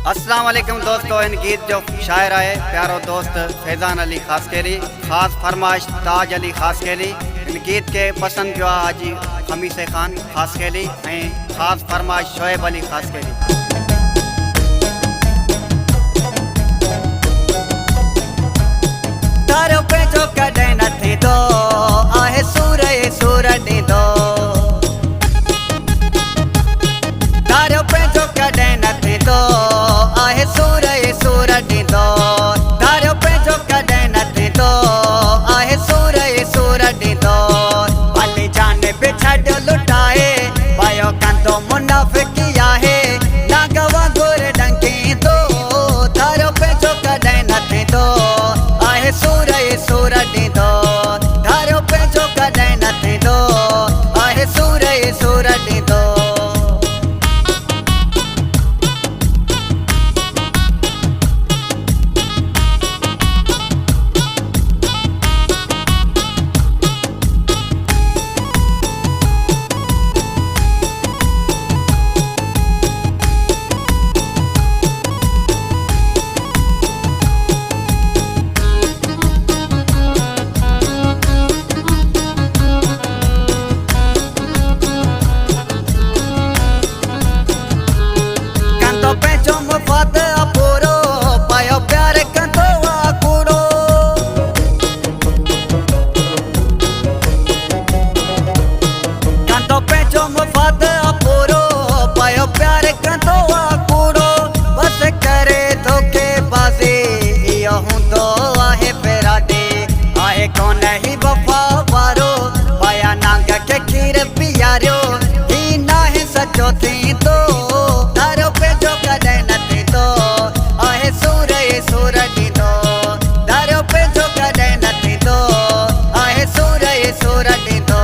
अस्सलाम वालेकुम दोस्तों, इन गीत जो शायर आए प्यारो दोस्त फैज़ान अली खासकेली, खास फरमाइश ताज अली खासकेली। इन गीत के पसंद जो हाजी खमीस खान खासकेली, खास फरमाइश शोएब अली खासकेली। तारो पे जो कदे न थी दो आहे सूर ॾींदो, तारो पे जो कदे न थी दो आहे सूर ॾींदो, तारो पे जो कदे न थी दो आहे सूर ॾींदो। भली जान बि छॾ लुटाए पायो कंदो मुनाफ़िकी आहे, नाग वांगुर ॾंकींदो, तारो पे जो कदे न थी दो आहे सूर ॾींदो, तारो पे जो कदे न थींदो आहे सूर ॾींदो। सचो थींदो तारो पे जो कदे न थींदो आहे सूर ॾींदो, तारो पे जो कदे न थींदो आहे सूर ॾींदो।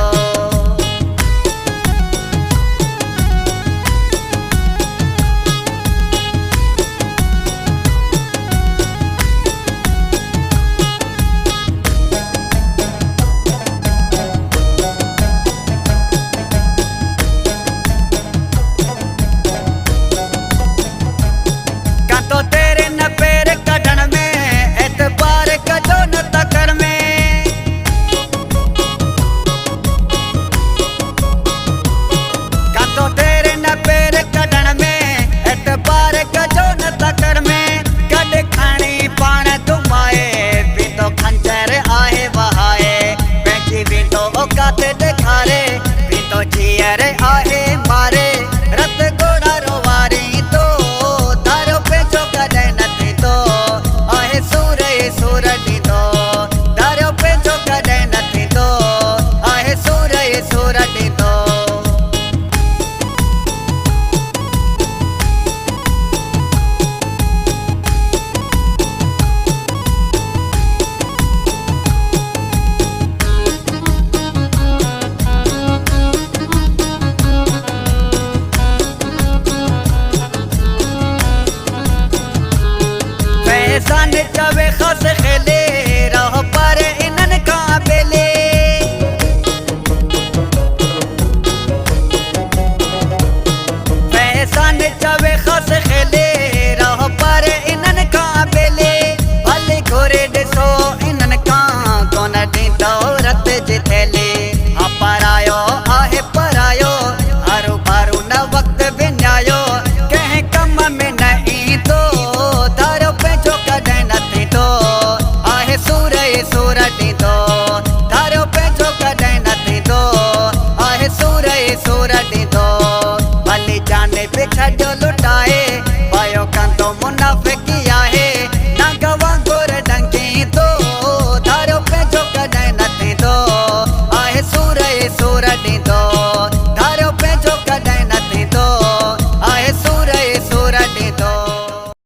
फैज़ान चवे ख़ास खेले